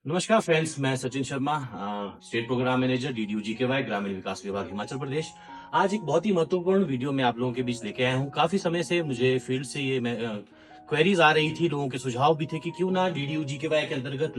नमस्कार फ्रेंड्स, मैं Sachin Sharma, state program manager DDU GKY ग्रामीण विकास विभाग हिमाचल प्रदेश। आज एक बहुत ही महत्वपूर्ण वीडियो मैं आप लोगों के बीच लेके आया हूँ। काफी समय से मुझे फील्ड से ये क्वेरीज आ रही थी, लोगों के सुझाव भी थे कि क्यों ना डीडीयू जीकेवाई के अंतर्गत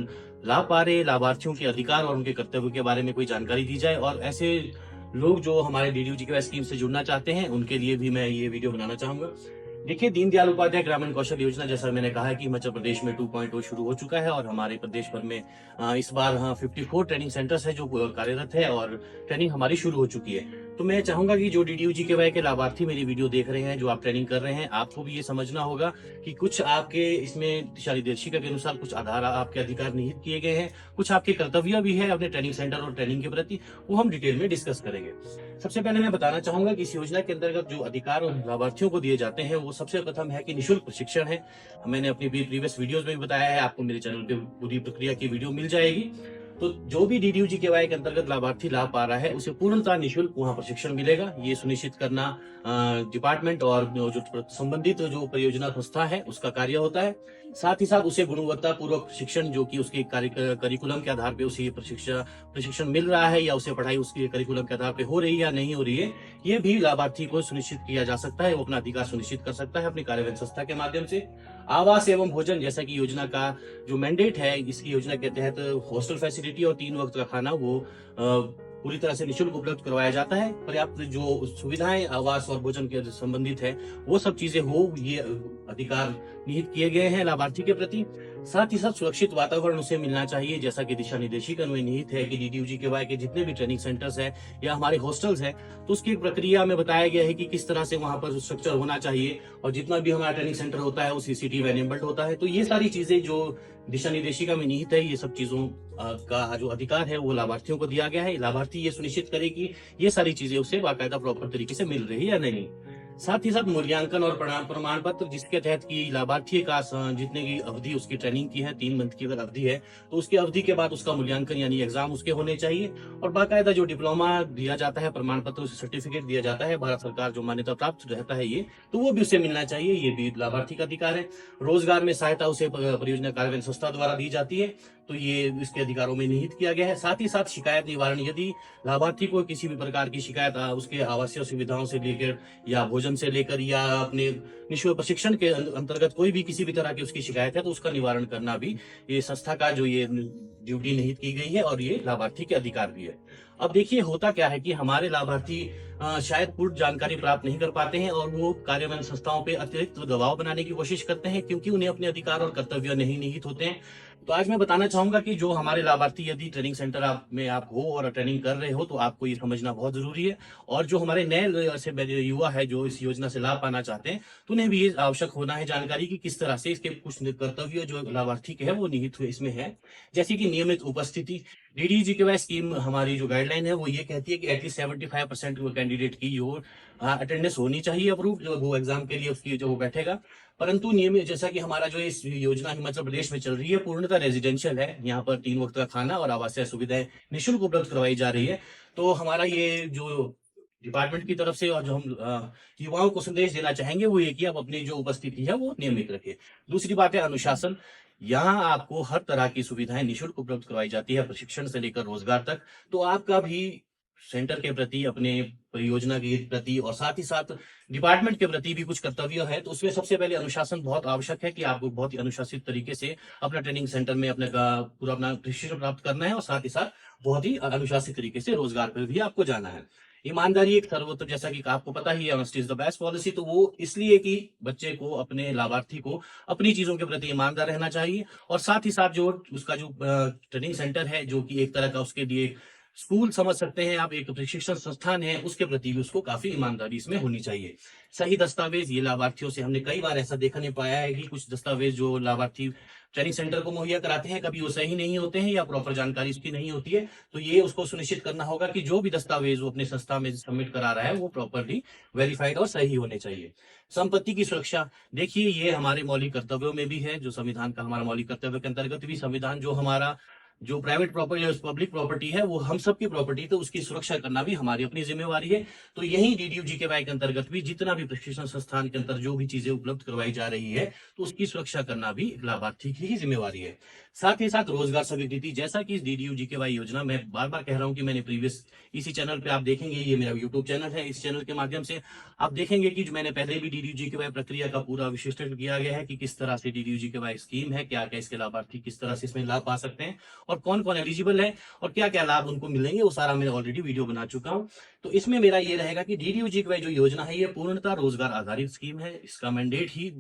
लाभ पा रहे लाभार्थियों के अधिकार और उनके कर्तव्य के बारे में कोई जानकारी दी जाए, और ऐसे लोग जो हमारे डीडीयू जीकेवाई स्कीम से जुड़ना चाहते हैं उनके लिए भी मैं ये वीडियो बनाना चाहूंगा। देखिए, दीनदयाल उपाध्याय ग्रामीण कौशल योजना, जैसा मैंने कहा है कि हिमाचल प्रदेश में 2.0 शुरू हो चुका है और हमारे प्रदेश भर में इस बार 54 ट्रेनिंग सेंटर्स है जो कार्यरत है और ट्रेनिंग हमारी शुरू हो चुकी है। तो मैं चाहूंगा कि जो डीडीयू जीकेवाई के लाभार्थी मेरी वीडियो देख रहे हैं, जो आप ट्रेनिंग कर रहे हैं, आपको भी ये समझना होगा कि कुछ आपके इसमें दिशा निर्देशिका के अनुसार कुछ आधार आपके अधिकार निहित किए गए हैं, कुछ आपके कर्तव्य भी है अपने ट्रेनिंग सेंटर और ट्रेनिंग के प्रति, वो हम डिटेल में डिस्कस करेंगे। सबसे पहले मैं बताना चाहूंगा कि इस योजना के अंतर्गत जो अधिकार और लाभार्थियों को दिए जाते हैं वो सबसे प्रथम है कि निःशुल्क प्रशिक्षण है। मैंने अपनी प्रीवियस वीडियोस में भी बताया है, आपको मेरे चैनल पे पूरी प्रक्रिया की वीडियो मिल जाएगी। तो जो भी डीडीयू जीकेवाई के अंतर्गत लाभार्थी लाभ पा रहा है उसे पूर्णतः निःशुल्क वहां प्रशिक्षण मिलेगा। ये सुनिश्चित करना डिपार्टमेंट और जो संबंधित जो परियोजना संस्था है उसका कार्य होता है। साथ ही साथ उसे गुणवत्ता पूर्वक प्रशिक्षण, जो कि उसके करिकुलम के आधार पे उसे प्रशिक्षण मिल रहा है या उसे पढ़ाई उसके करिकुलम के आधार पे हो रही है या नहीं हो रही है, ये भी लाभार्थी को सुनिश्चित किया जा सकता है। वो अपना अधिकार सुनिश्चित कर सकता है अपनी कार्यान्वयन संस्था के माध्यम से। आवास एवं भोजन, जैसा कि योजना का जो मैंडेट है, इसकी योजना के तहत हॉस्टल फैसिलिटी और 3 वक्त का खाना वो पूरी तरह से निःशुल्क उपलब्ध करवाया जाता है। पर्याप्त जो सुविधाएं आवास और भोजन के संबंधित है वो सब चीजें हो, ये अधिकार निहित किए गए हैं लाभार्थी के प्रति। साथ ही साथ सुरक्षित वातावरण उसे मिलना चाहिए, जैसा कि दिशा निर्देशिका में निहित है कि डीडीयू जीकेवाई के जितने भी ट्रेनिंग सेंटर्स है या हमारे हॉस्टल्स है, तो उसकी एक प्रक्रिया में बताया गया है कि किस तरह से वहां पर स्ट्रक्चर होना चाहिए, और जितना भी हमारा ट्रेनिंग सेंटर होता है वो सीसीटीवी एनेबल्ड होता है। तो ये सारी चीजें जो दिशा निर्देशिका में निहित है, ये सब चीजों का जो अधिकार है वो लाभार्थियों को दिया गया है। लाभार्थी ये सुनिश्चित करे कि ये सारी चीजें उसे बाकायदा प्रॉपर तरीके से मिल रही है या नहीं। साथ ही साथ मूल्यांकन और प्रमाण पत्र, जिसके तहत की लाभार्थी का जितने की अवधि उसकी ट्रेनिंग की है, 3 मंथ की अगर अवधि है तो उसकी अवधि के बाद उसका मूल्यांकन यानी एग्जाम उसके होने चाहिए। और बाकायदा जो डिप्लोमा दिया जाता है, प्रमाण पत्र, उसे सर्टिफिकेट दिया जाता है, भारत सरकार जो मान्यता प्राप्त रहता है ये, तो वो भी उसे मिलना चाहिए। ये भी लाभार्थी का अधिकार है। रोजगार में सहायता उसे परियोजना कार्यान्वयन संस्था द्वारा दी जाती है, तो ये इसके अधिकारों में निहित किया गया है। साथ ही साथ शिकायत निवारण, यदि लाभार्थी को किसी भी प्रकार की शिकायत उसके आवासीय सुविधाओं से लेकर या भोजन से लेकर या अपने निःशुल्क प्रशिक्षण के अंतर्गत कोई भी किसी भी तरह की उसकी शिकायत है, तो उसका निवारण करना भी ये संस्था का जो ये ड्यूटी निहित की गई है और ये लाभार्थी के अधिकार भी है। अब देखिए, होता क्या है कि हमारे लाभार्थी शायद पूर्ण जानकारी प्राप्त नहीं कर पाते हैं और वो कार्यान्वयन संस्थाओं पे अतिरिक्त दबाव बनाने की कोशिश करते हैं, क्योंकि उन्हें अपने अधिकार और कर्तव्य नहीं निहित होते हैं। तो आज मैं बताना चाहूंगा कि जो हमारे लाभार्थी, यदि ट्रेनिंग सेंटर आप हो और ट्रेनिंग कर रहे हो, तो आपको ये समझना बहुत जरूरी है। और जो हमारे नए ऐसे युवा है जो इस योजना से लाभ पाना चाहते हैं, तो उन्हें भी ये आवश्यक होना है जानकारी की किस तरह से इसके कुछ कर्तव्य जो लाभार्थी के है वो निहित हुए इसमें है। जैसे कि नियमित उपस्थिति। डीडीयू जीकेवाई स्कीम हमारी जो गाइडलाइन है वो ये कहती है कि एटलीस्ट 75% कैंडिडेट की जो अटेंडेंस होनी चाहिए अप्रूव, जो वो एग्जाम के लिए उसकी जो वो बैठेगा। परंतु नियमित, जैसा कि हमारा जो इस योजना हिमाचल प्रदेश में चल रही है पूर्णतः रेजिडेंशियल है, यहाँ पर 3 वक्त का खाना और आवासीय सुविधाएं निःशुल्क उपलब्ध करवाई जा रही है। तो हमारा ये जो डिपार्टमेंट की तरफ से और जो हम युवाओं को संदेश देना चाहेंगे वो ये कि आप अपनी जो उपस्थिति है वो नियमित रखें। दूसरी बात है अनुशासन। यहाँ आपको हर तरह की सुविधाएं निःशुल्क उपलब्ध करवाई जाती है, प्रशिक्षण से लेकर रोजगार तक। तो आपका भी सेंटर के प्रति, अपने परियोजना के प्रति और साथ ही साथ डिपार्टमेंट के प्रति भी कुछ कर्तव्य है। तो उसमें सबसे पहले अनुशासन बहुत आवश्यक है कि आपको बहुत ही अनुशासित तरीके से अपना ट्रेनिंग सेंटर में अपने पूरा अपना प्रशिक्षण प्राप्त करना है और साथ ही साथ बहुत ही अनुशासित तरीके से रोजगार पर भी आपको जाना है। ईमानदारी एक सर्वोत्तम, जैसा कि आपको पता ही है, honesty is the best policy. तो वो इसलिए कि बच्चे को, अपने लाभार्थी को अपनी चीजों के प्रति ईमानदार रहना चाहिए। और साथ ही साथ जो उसका जो ट्रेनिंग सेंटर है, जो कि एक तरह का उसके लिए स्कूल समझ सकते हैं आप, एक प्रशिक्षण संस्थान है, उसके प्रति भी उसको काफी ईमानदारी इसमें होनी चाहिए। सही दस्तावेज, ये लाभार्थियों से हमने कई बार ऐसा देखा नहीं पाया है कि कुछ दस्तावेज जो लाभार्थी ट्रेनिंग सेंटर को मुहैया कराते हैं, कभी वो सही नहीं होते हैं या प्रॉपर जानकारी इसकी नहीं होती है। तो ये उसको सुनिश्चित करना होगा कि जो भी दस्तावेज वो अपनी संस्था में सबमिट करा रहा है वो प्रॉपरली वेरीफाइड और सही होने चाहिए। संपत्ति की सुरक्षा, देखिए ये हमारे मौलिक कर्तव्यों में भी है, जो संविधान का हमारा मौलिक कर्तव्य के अंतर्गत भी संविधान जो हमारा जो प्राइवेट प्रॉपर्टी, पब्लिक प्रॉपर्टी है, वो हम सबकी प्रॉपर्टी, तो उसकी सुरक्षा करना भी हमारी अपनी जिम्मेवारी है। तो यही डीडीयू जीकेवाई के अंतर्गत भी जितना भी प्रशिक्षण संस्थान के अंदर जो भी चीजें उपलब्ध करवाई जा रही है, तो उसकी सुरक्षा करना भी लाभार्थी की ही जिम्मेवारी है। साथ ही साथ रोजगार स्वीकृति, जैसा कि इस DDU-GKY योजना, मैं बार बार कह रहा हूं कि मैंने प्रीवियस इसी चैनल पे आप देखेंगे, ये मेरा यूट्यूब चैनल है, इस चैनल के माध्यम से आप देखेंगे कि जो मैंने पहले भी DDU-GKY प्रक्रिया का पूरा विश्लेषण किया गया है कि किस तरह से DDU-GKY स्कीम है, क्या क्या इसके लाभार्थी किस तरह से इसमें लाभ पा सकते हैं और कौन कौन एलिजिबल है और क्या क्या लाभ उनको मिलेंगे, वो सारा मैं ऑलरेडी वीडियो बना चुका हूं। तो इसमें मेरा ये रहेगा कि DDU-GKY जो योजना है, ये पूर्णतः रोजगार आधारित स्कीम है। इसका मैंडेट ही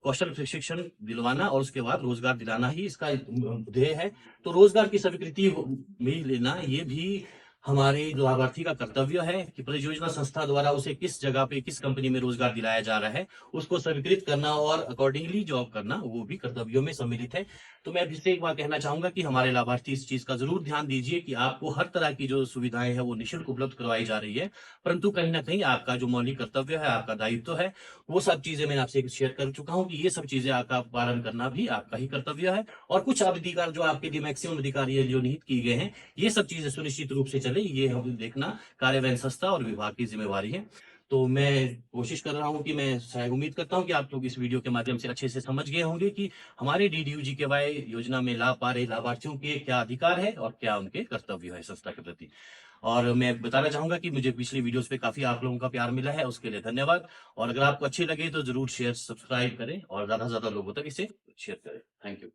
कौशल प्रशिक्षण दिलवाना और उसके बाद रोजगार दिलाना ही इसका ध्येय है। तो रोजगार की स्वीकृति भी लेना, ये भी हमारे लाभार्थी का कर्तव्य है कि परियोजना संस्था द्वारा उसे किस जगह पे किस कंपनी में रोजगार दिलाया जा रहा है, उसको स्वीकृत करना और अकॉर्डिंगली जॉब करना, वो भी कर्तव्यों में सम्मिलित है। तो मैं फिर से एक बार कहना चाहूंगा कि हमारे लाभार्थी इस चीज का जरूर ध्यान दीजिए कि आपको हर तरह की जो सुविधाएं है वो निःशुल्क उपलब्ध करवाई जा रही है, परंतु कहीं ना कहीं आपका जो मौलिक कर्तव्य है, आपका दायित्व है, वो सब चीजें मैंने आपसे शेयर कर चुका हूँ कि ये सब चीजें आपका पालन करना भी आपका ही कर्तव्य है। और कुछ अधिकार जो आपके लिए मैक्सिमम अधिकार ये जो निहित किए गए हैं, ये सब चीजें सुनिश्चित रूप से चले, ये हम देखना कार्यान्वयन संस्था और विभाग की जिम्मेवारी है। तो मैं कोशिश कर रहा हूं कि मैं शायद उम्मीद करता हूं कि आप लोग इस वीडियो के माध्यम से अच्छे से समझ गए होंगे कि हमारे DDU-GKY योजना में लाभ पा रहे लाभार्थियों के क्या अधिकार है और क्या उनके कर्तव्य है संस्था के प्रति। और मैं बताना चाहूंगा कि मुझे पिछली वीडियोस पे काफी आप लोगों का प्यार मिला है, उसके लिए धन्यवाद। और अगर आपको अच्छी लगे तो जरूर शेयर सब्सक्राइब करें और ज्यादा से ज्यादा लोगों तक इसे शेयर करें। Thank you.